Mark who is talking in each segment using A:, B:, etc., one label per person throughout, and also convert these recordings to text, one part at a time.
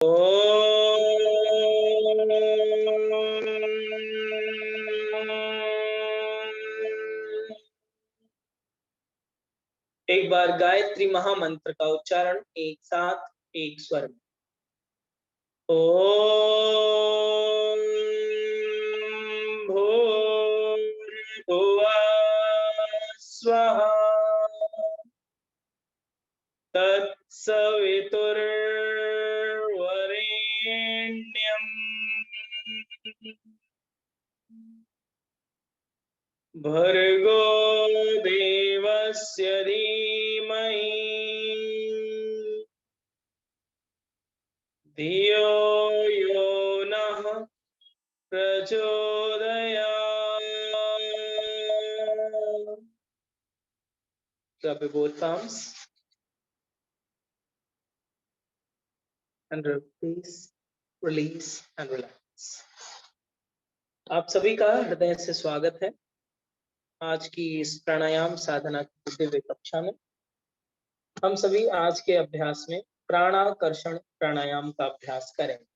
A: एक बार गायत्री महामंत्र का उच्चारण एक साथ एक स्वर में। ओम भूर्भुवः स्वः तत्सवितुर्वरेण्यम् भर्गो देवस्य धीमहि धियो यो नः प्रचोदयात्। Clap your both palms and release, release and relax. आप सभी का हृदय से स्वागत है आज की इस प्राणायाम साधना की दिव्य कक्षा में। हम सभी आज के अभ्यास में प्राणाकर्षण प्राणायाम का अभ्यास करेंगे।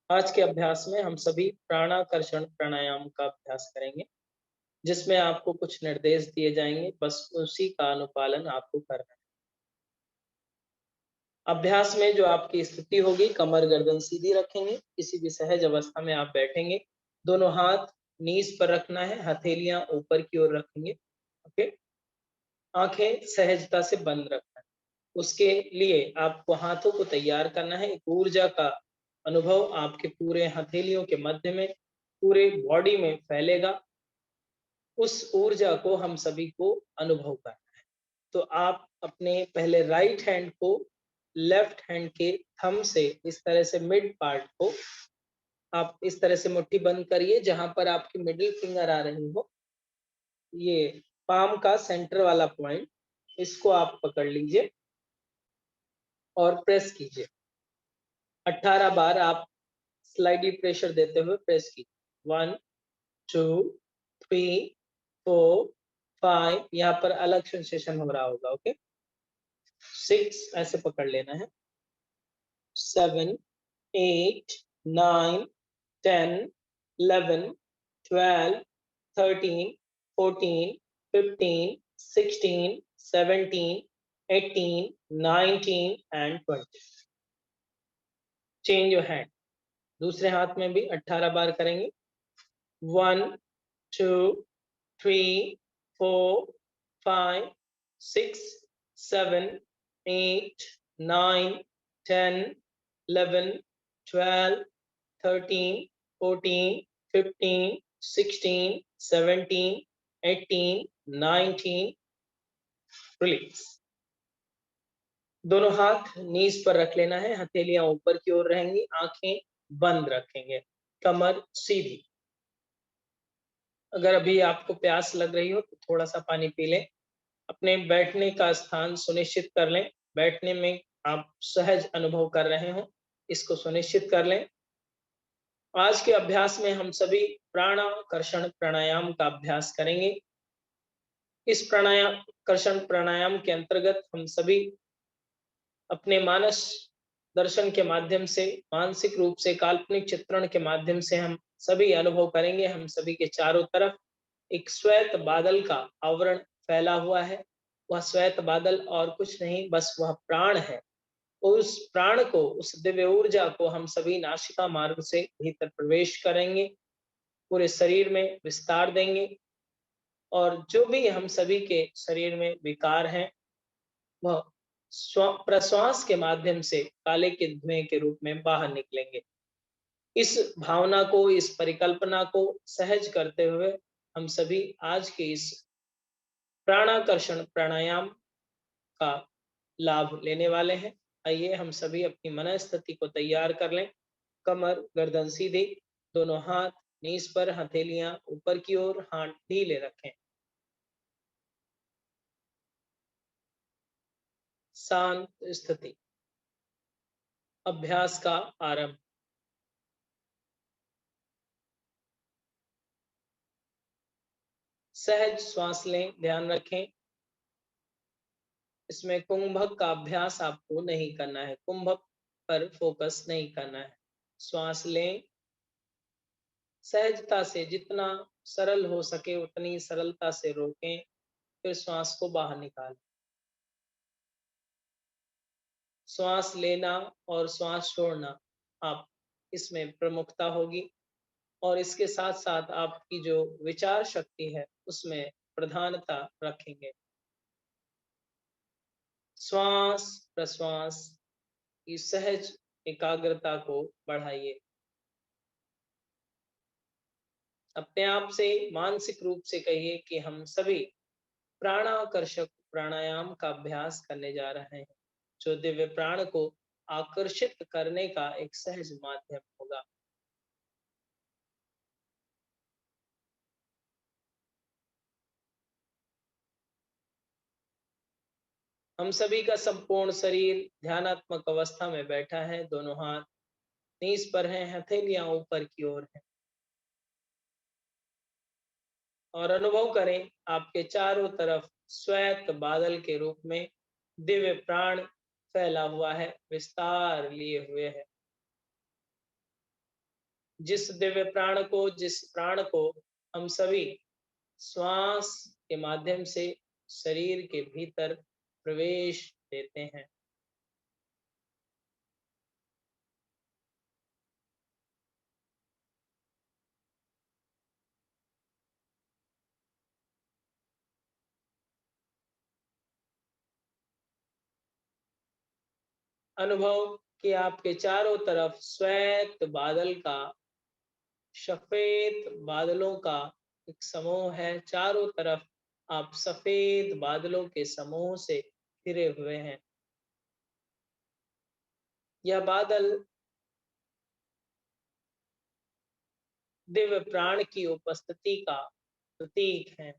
A: आज के अभ्यास में हम सभी प्राणाकर्षण प्राणायाम का अभ्यास करेंगे, जिसमें आपको कुछ निर्देश दिए जाएंगे, बस उसी का अनुपालन आपको करना है। अभ्यास में जो आपकी स्थिति होगी, कमर गर्दन सीधी रखेंगे, किसी भी सहज अवस्था में आप बैठेंगे। दोनों हाथ नीज पर रखना है, हथेलियां ऊपर की ओर रखेंगे। ओके, आंखें सहजता से बंद रखना है। उसके लिए आपको हाथों को तैयार करना है। एक ऊर्जा का अनुभव आपके पूरे हथेलियों के मध्य में, पूरे बॉडी में फैलेगा। उस ऊर्जा को हम सभी को अनुभव करना है। तो आप अपने पहले राइट हैंड को लेफ्ट हैंड के थंब से इस तरह से मिड पार्ट को आप इस तरह से मुट्ठी बंद करिए, जहां पर आपकी मिडिल फिंगर आ रही हो, ये पाम का सेंटर वाला पॉइंट, इसको आप पकड़ लीजिए और प्रेस कीजिए। 18 बार आप स्लाइडली प्रेशर देते हुए प्रेस कीजिए। 1 2 3 4 5, यहाँ पर अलग सेंसेशन हो रहा होगा। ओके, 6 ऐसे पकड़ लेना है। 7 8 9 10 11 12 13 14 15 16 17 18 19 and 20। Change your hand. दूसरे हाथ में भी 18 बार करेंगे। 1 2 3 4 5 6 7 8 9 10 11 12 13 14 15 16 17 18 19। रिलीज। दोनों हाथ नीज पर रख लेना है, हथेलियां ऊपर की ओर रहेंगी, आंखें बंद रखेंगे, कमर सीधी। अगर अभी आपको प्यास लग रही हो तो थोड़ा सा पानी पी लें। अपने बैठने का स्थान सुनिश्चित कर लें। बैठने में आप सहज अनुभव कर रहे हो, इसको सुनिश्चित कर लें। आज के अभ्यास में हम सभी प्राणाकर्षण प्राणायाम का अभ्यास करेंगे। इस प्राणाकर्षण प्राणायाम के अंतर्गत हम सभी अपने मानस दर्शन के माध्यम से, मानसिक रूप से काल्पनिक चित्रण के माध्यम से हम सभी अनुभव करेंगे। हम सभी के चारों तरफ एक श्वेत बादल का आवरण फैला हुआ है। वह श्वेत बादल और कुछ नहीं, बस वह प्राण है। उस प्राण को, उस दिव्य ऊर्जा को हम सभी नासिका मार्ग से भीतर प्रवेश करेंगे, पूरे शरीर में विस्तार देंगे, और जो भी हम सभी के शरीर में विकार हैं वह प्रश्वास के माध्यम से काले के धुएं के रूप में बाहर निकलेंगे। इस भावना को, इस परिकल्पना को सहज करते हुए हम सभी आज के इस प्राणाकर्षण प्राणायाम का लाभ लेने वाले हैं। आइए हम सभी अपनी मन स्थिति को तैयार कर लें। कमर गर्दन सीधी, दोनों हाथ नीज पर, हथेलियां ऊपर की ओर, हाथ ढीले रखें। शांत स्थिति। अभ्यास का आरंभ। सहज श्वास लें, ध्यान रखें इसमें कुंभक का अभ्यास आपको नहीं करना है। कुंभक पर फोकस नहीं करना है। श्वास लें, सहजता से जितना सरल हो सके उतनी सरलता से रोकें, फिर श्वास को बाहर निकालें। श्वास लेना और श्वास छोड़ना आप इसमें प्रमुखता होगी और इसके साथ-साथ आपकी जो विचार शक्ति है, उसमें प्रधानता रखेंगे। श्वास-प्रश्वास की सहज एकाग्रता को बढ़ाइए। अपने आप से मानसिक रूप से कहिए कि हम सभी प्राणाकर्षक प्राणायाम का अभ्यास करने जा रहे हैं, जो दिव्य प्राण को आकर्षित करने का एक सहज माध्यम होगा। हम सभी का संपूर्ण शरीर ध्यानात्मक अवस्था में बैठा है, दोनों हाथ नीज पर हैं, हथेलियां ऊपर की ओर हैं और अनुभव करें आपके चारों तरफ श्वेत बादल के रूप में दिव्य प्राण फैला हुआ है, विस्तार लिए हुए है। जिस प्राण को हम सभी श्वास के माध्यम से शरीर के भीतर प्रवेश देते हैं। अनुभव कि आपके चारों तरफ श्वेत बादल का सफेद बादलों का एक समूह है, चारों तरफ आप सफेद बादलों के समूह से घिरे हुए हैं। यह बादल दिव्य प्राण की उपस्थिति का प्रतीक है।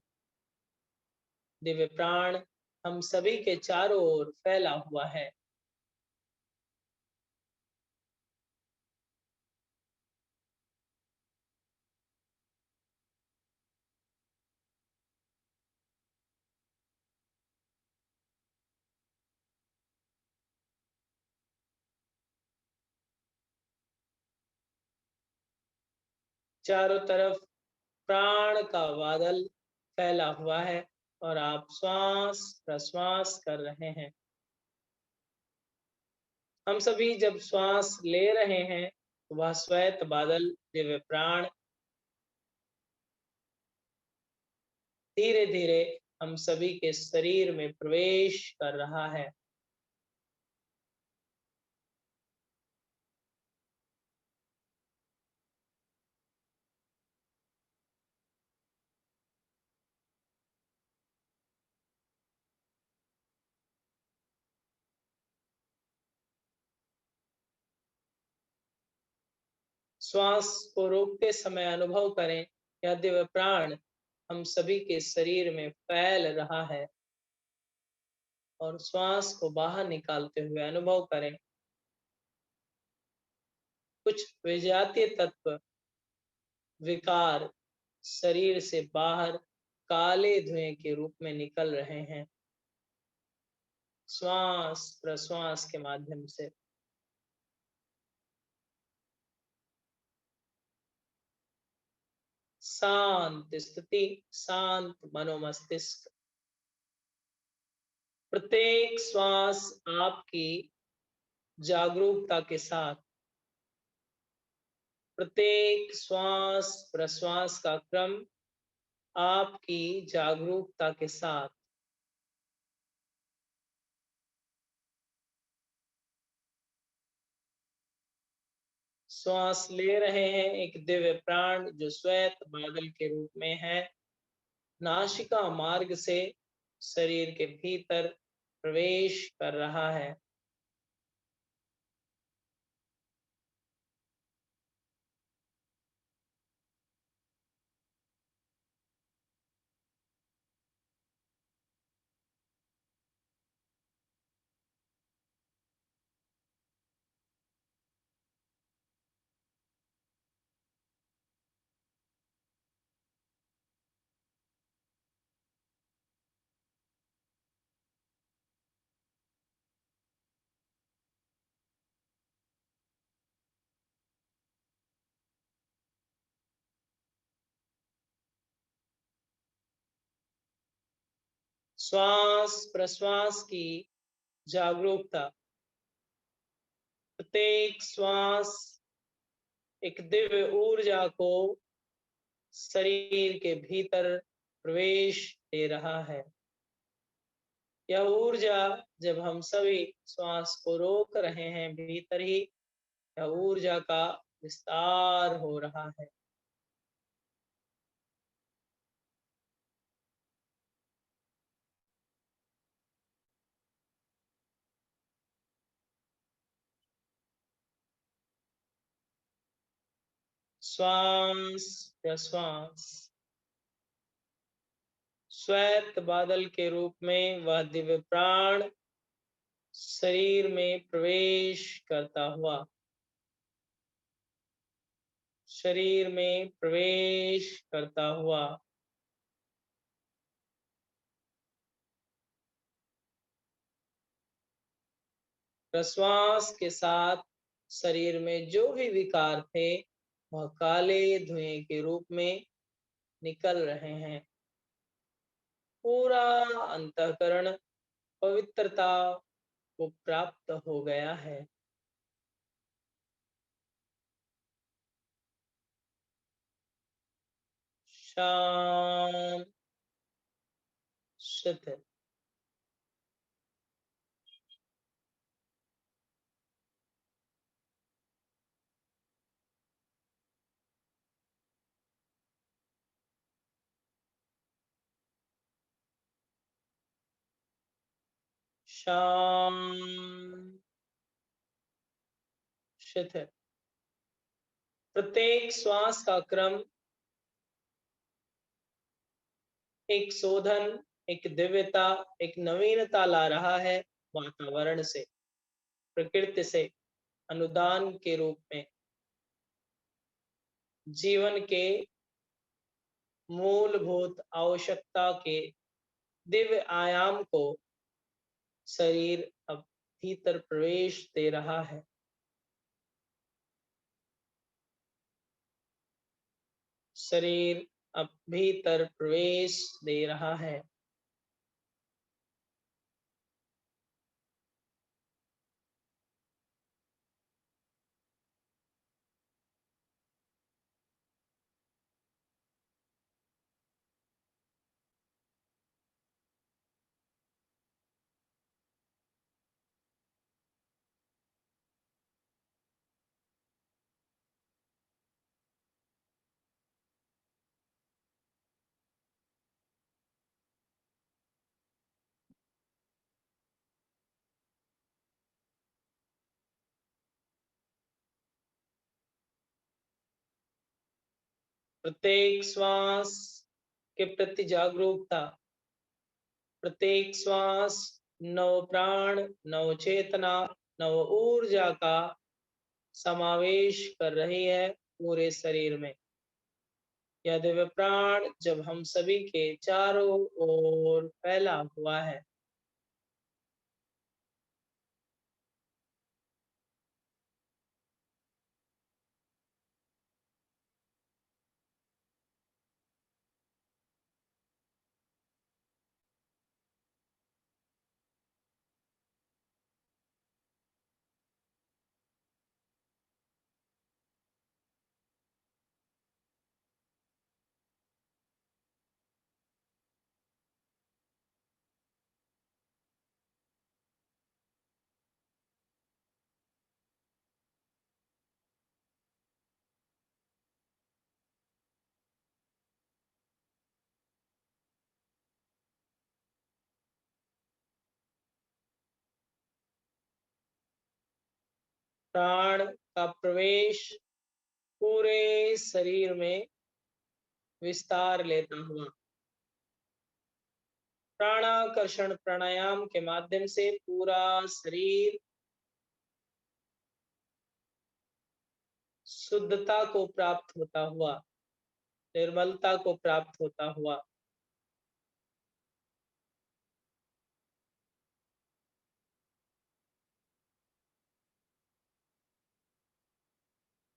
A: दिव्य प्राण हम सभी के चारों ओर फैला हुआ है। चारों तरफ प्राण का बादल फैला हुआ है और आप श्वास प्रश्वास कर रहे हैं। हम सभी जब श्वास ले रहे हैं, तो वह श्वेत बादल दिव्य प्राण धीरे-धीरे हम सभी के शरीर में प्रवेश कर रहा है। श्वास को रोकते समय अनुभव करें, यह दिव्य प्राण हम सभी के शरीर में फैल रहा है और श्वास को बाहर निकालते हुए अनुभव करें, कुछ विजातीय तत्व विकार शरीर से बाहर काले धुएं के रूप में निकल रहे हैं, श्वास प्रश्वास के माध्यम से। शांत स्थिति, शांत मनोमस्तिष्क। प्रत्येक श्वास आपकी जागरूकता के साथ, प्रत्येक श्वास प्रश्वास का क्रम आपकी जागरूकता के साथ श्वास ले रहे हैं, एक दिव्य प्राण जो श्वेत बादल के रूप में है, नासिका मार्ग से शरीर के भीतर प्रवेश कर रहा है। श्वास प्रश्वास की जागरूकता। प्रत्येक श्वास एक दिव्य ऊर्जा को शरीर के भीतर प्रवेश दे रहा है। यह ऊर्जा, जब हम सभी श्वास को रोक रहे हैं, भीतर ही यह ऊर्जा का विस्तार हो रहा है। श्वास प्रश्वास श्वेत बादल के रूप में वह दिव्य प्राण शरीर में प्रवेश करता हुआ, शरीर में प्रवेश करता हुआ प्रश्वास के साथ शरीर में जो भी विकार थे, वह काले धुएं के रूप में निकल रहे हैं। पूरा अंतःकरण पवित्रता को प्राप्त हो गया है। शांत, शिथिल। शांत, शिथिल। प्रत्येक श्वास का क्रम एक शोधन, एक दिव्यता, एक नवीनता ला रहा है। वातावरण से, प्रकृति से अनुदान के रूप में जीवन के मूलभूत आवश्यकता के दिव्य आयाम को शरीर अब भीतर प्रवेश दे रहा है। शरीर अब भीतर प्रवेश दे रहा है। प्रत्येक श्वास के प्रति जागरूकता, प्रत्येक श्वास नव प्राण, नव चेतना, नव ऊर्जा का समावेश कर रही है पूरे शरीर में। यह दिव्य प्राण जब हम सभी के चारों ओर फैला हुआ है, प्राण का प्रवेश पूरे शरीर में विस्तार लेता हुआ, प्राणाकर्षण प्राणायाम के माध्यम से पूरा शरीर शुद्धता को प्राप्त होता हुआ, निर्मलता को प्राप्त होता हुआ,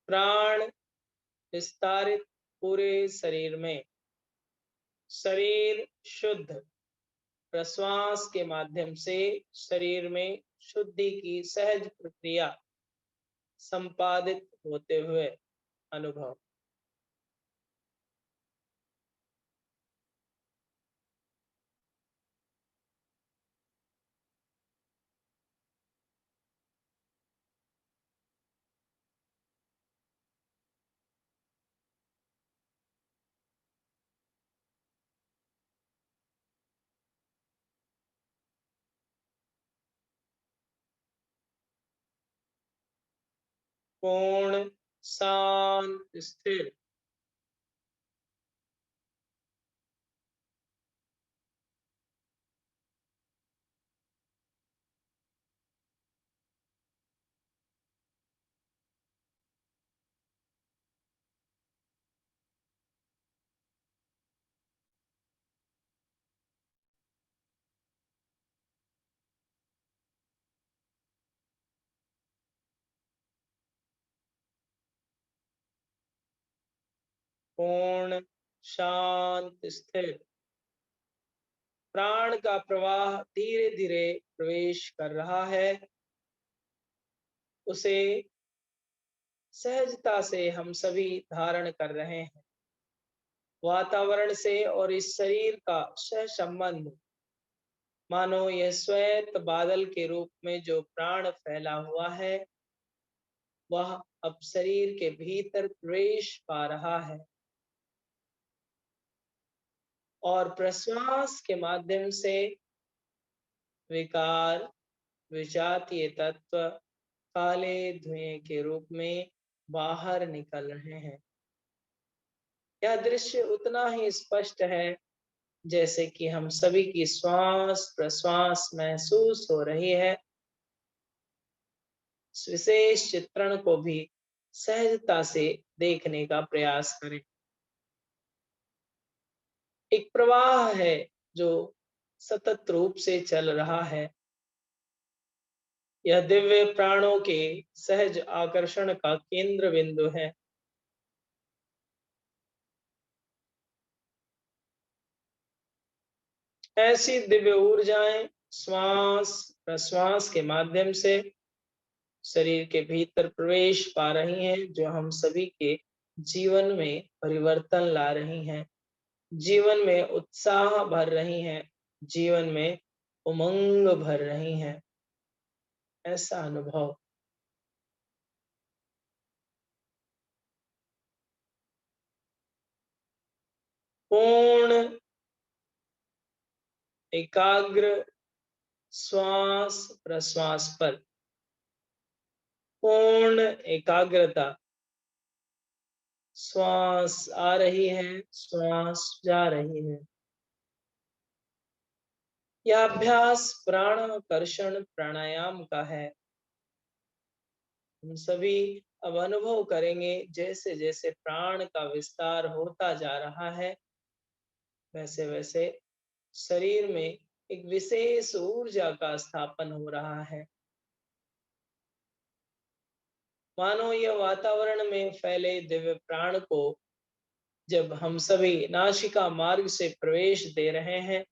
A: प्राण विस्तारित पूरे शरीर में, शरीर शुद्ध, प्रश्वास के माध्यम से शरीर में शुद्धि की सहज प्रक्रिया संपादित होते हुए अनुभव। पूर्ण शांत स्थिर। पूर्ण शांत स्थिर। प्राण का प्रवाह धीरे धीरे प्रवेश कर रहा है, उसे सहजता से हम सभी धारण कर रहे हैं। वातावरण से और इस शरीर का सह संबंध, मानो यह श्वेत बादल के रूप में जो प्राण फैला हुआ है, वह अब शरीर के भीतर प्रवेश पा रहा है और प्रश्वास के माध्यम से विकार, विजातीय तत्व काले धुएं के रूप में बाहर निकल रहे हैं। यह दृश्य उतना ही स्पष्ट है जैसे कि हम सभी की श्वास प्रश्वास महसूस हो रही है। इस विशेष चित्रण को भी सहजता से देखने का प्रयास करें। एक प्रवाह है जो सतत रूप से चल रहा है। यह दिव्य प्राणों के सहज आकर्षण का केंद्र बिंदु है। ऐसी दिव्य ऊर्जाएं श्वास प्रश्वास के माध्यम से शरीर के भीतर प्रवेश पा रही हैं, जो हम सभी के जीवन में परिवर्तन ला रही हैं, जीवन में उत्साह भर रही हैं, जीवन में उमंग भर रही हैं। ऐसा अनुभव। पूर्ण एकाग्र श्वास प्रश्वास पर। पूर्ण एकाग्रता। श्वास आ रही है, श्वास जा रही है। यह अभ्यास प्राणाकर्षण प्राणायाम का है। हम सभी अब अनुभव करेंगे, जैसे जैसे प्राण का विस्तार होता जा रहा है, वैसे वैसे शरीर में एक विशेष ऊर्जा का स्थापन हो रहा है। मानो यह वातावरण में फैले दिव्य प्राण को जब हम सभी नासिका मार्ग से प्रवेश दे रहे हैं,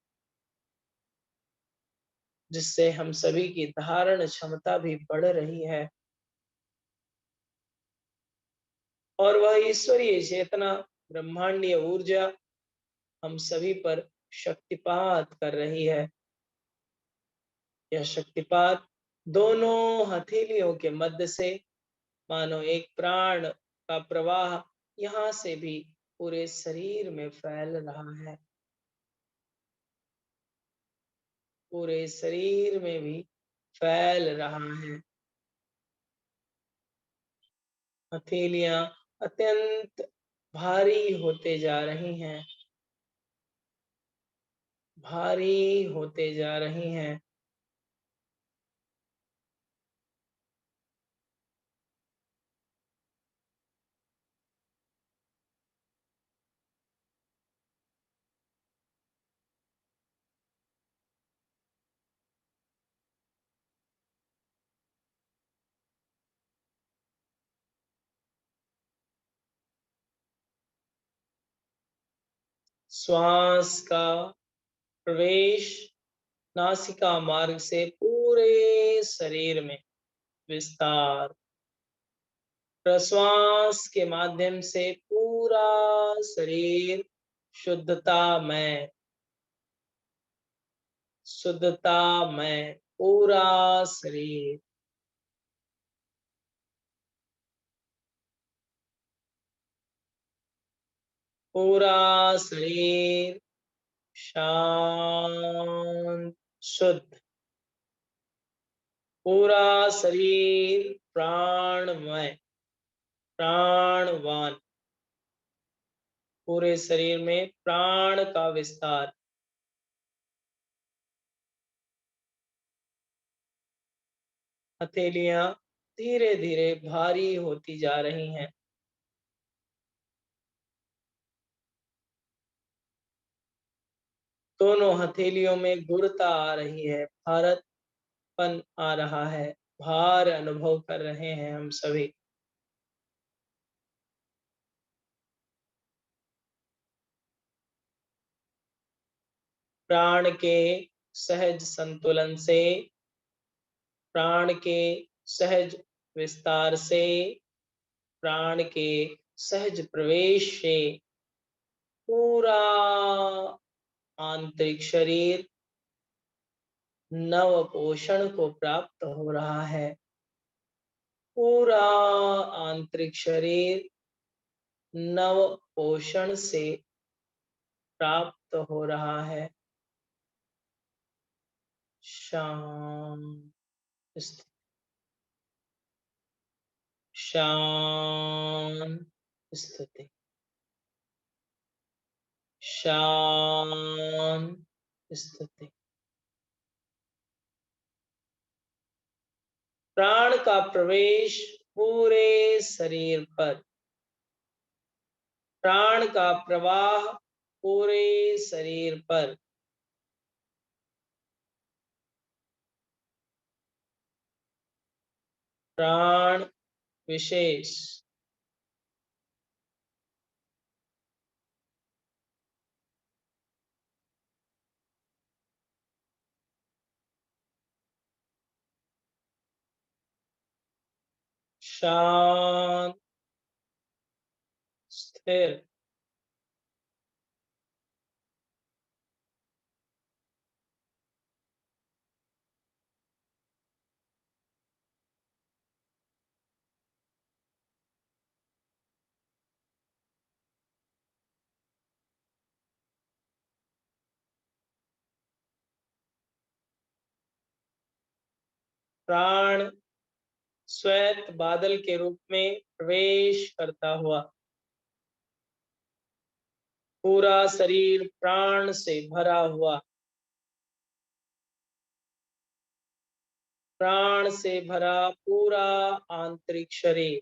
A: जिससे हम सभी की धारण क्षमता भी बढ़ रही है और वह ईश्वरीय चेतना ब्रह्मांडीय ऊर्जा हम सभी पर शक्तिपात कर रही है। यह शक्तिपात दोनों हथेलियों के मध्य से मानो एक प्राण का प्रवाह यहाँ से भी पूरे शरीर में फैल रहा है, पूरे शरीर में भी फैल रहा है। हथेलियां अत्यंत भारी होते जा रही हैं, भारी होते जा रही हैं। श्वास का प्रवेश नासिका मार्ग से पूरे शरीर में विस्तार, प्रश्वास के माध्यम से पूरा शरीर शुद्धता में, शुद्धता में पूरा शरीर, पूरा शरीर शांत, शुद्ध, पूरा शरीर प्राणमय, प्राणवान, पूरे शरीर में प्राण का विस्तार। हथेलियां धीरे धीरे भारी होती जा रही हैं। दोनों हथेलियों में गुरुता आ रही है, भारतपन आ रहा है, भार अनुभव कर रहे हैं हम सभी। प्राण के सहज संतुलन से, प्राण के सहज विस्तार से, प्राण के सहज प्रवेश से पूरा आंतरिक शरीर नव पोषण को प्राप्त हो रहा है। पूरा आंतरिक शरीर नव पोषण से प्राप्त हो रहा है। शांत स्थिति, शांत स्थिति, शांत स्थिति। प्राण का प्रवेश पूरे शरीर पर, प्राण का प्रवाह पूरे शरीर पर, प्राण विशेष, शांत, स्थिर, प्राण श्वेत बादल के रूप में प्रवेश करता हुआ पूरा शरीर प्राण से भरा हुआ, प्राण से भरा पूरा आंतरिक शरीर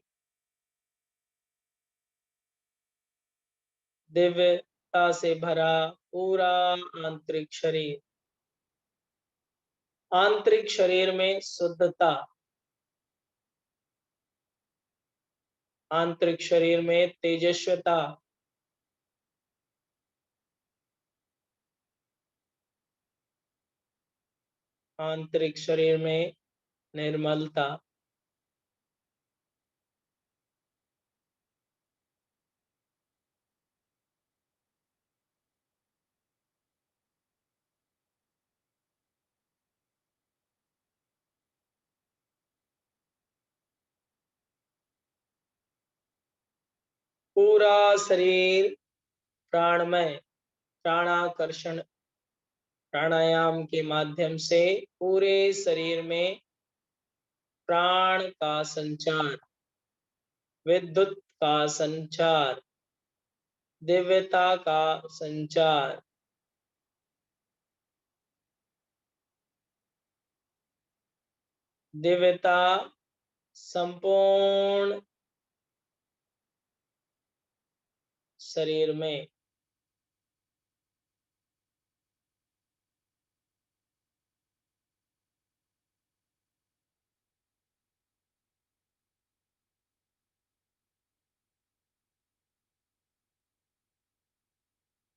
A: दिव्यता से भरा पूरा आंतरिक शरीर, आंतरिक शरीर में शुद्धता, आंतरिक शरीर में तेजस्वता, आंतरिक शरीर में निर्मलता। पूरा शरीर प्राणमय, प्राणाकर्षण प्राणायाम के माध्यम से पूरे शरीर में प्राण का संचार, विद्युत का संचार, दिव्यता का संचार, दिव्यता संपूर्ण शरीर में,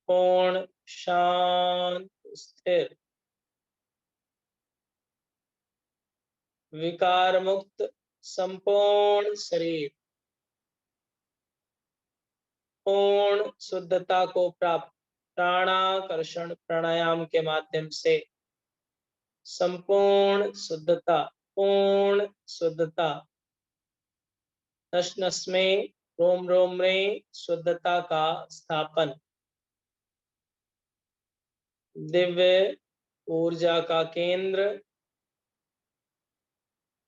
A: पूर्ण शांत स्थिर, विकार मुक्त संपूर्ण शरीर पूर्ण शुद्धता को प्राप्त प्राणाकर्षण प्राणायाम के माध्यम से संपूर्ण शुद्धता, पूर्ण शुद्धता, नस नस में, रोम रोम में शुद्धता का स्थापन, दिव्य ऊर्जा का केंद्र,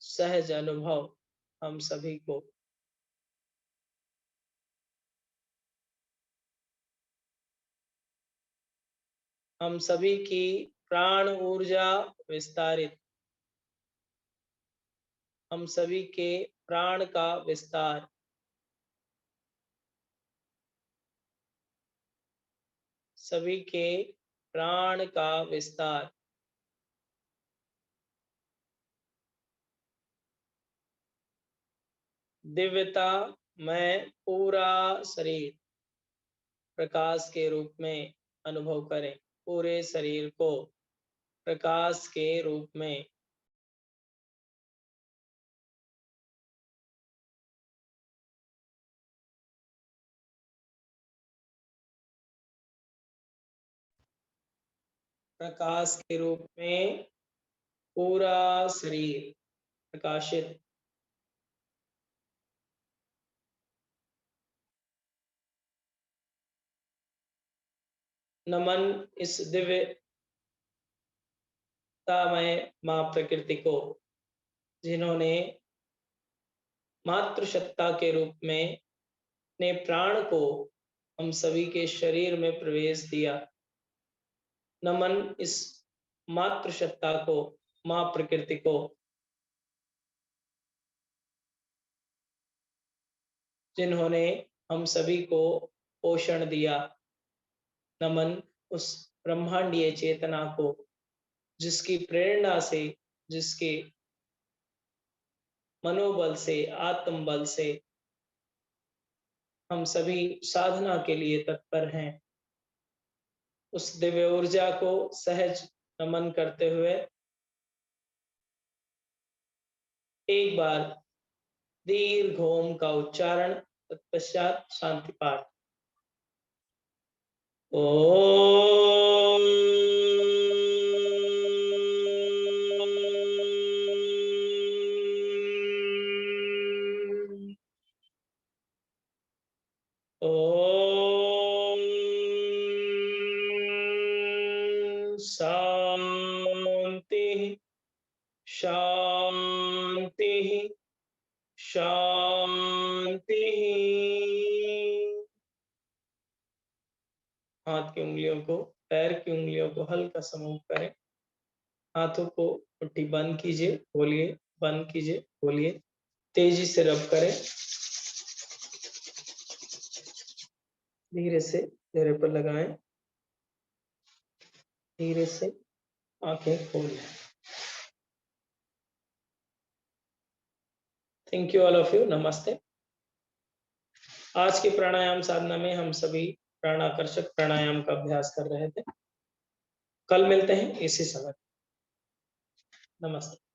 A: सहज अनुभव हम सभी को। हम सभी की प्राण ऊर्जा विस्तारित, हम सभी के प्राण का विस्तार, सभी के प्राण का विस्तार, दिव्यता में पूरा शरीर प्रकाश के रूप में अनुभव करें, पूरे शरीर को प्रकाश के रूप में। प्रकाश के रूप में पूरा शरीर प्रकाशित। नमन इस दिव्यतामय मां प्रकृति को, जिन्होंने मातृसत्ता के रूप में अपने प्राण को हम सभी के शरीर में प्रवेश दिया। नमन इस मातृसत्ता को, मां प्रकृति को, जिन्होंने हम सभी को पोषण दिया। नमन उस ब्रह्मांडीय चेतना को, जिसकी प्रेरणा से, जिसके मनोबल से, आत्मबल से हम सभी साधना के लिए तत्पर हैं। उस दिव्य ऊर्जा को सहज नमन करते हुए एक बार दीर्घ ओम का उच्चारण, तत्पश्चात शांति पाठ। ओम ओम शांति शांति शांति। हाथ की उंगलियों को, पैर की उंगलियों को हल्का सा मूव करें। हाथों को मुट्ठी बंद कीजिए, खोलिए, बंद कीजिए, खोलिए। तेजी से रब करें। धीरे से चेहरे पर लगाएं। धीरे से आंखें खोलें। Thank you all of you. नमस्ते। आज की प्राणायाम साधना में हम सभी प्राणाकर्षक प्राणायाम का अभ्यास कर रहे थे। कल मिलते हैं इसी समय। नमस्ते।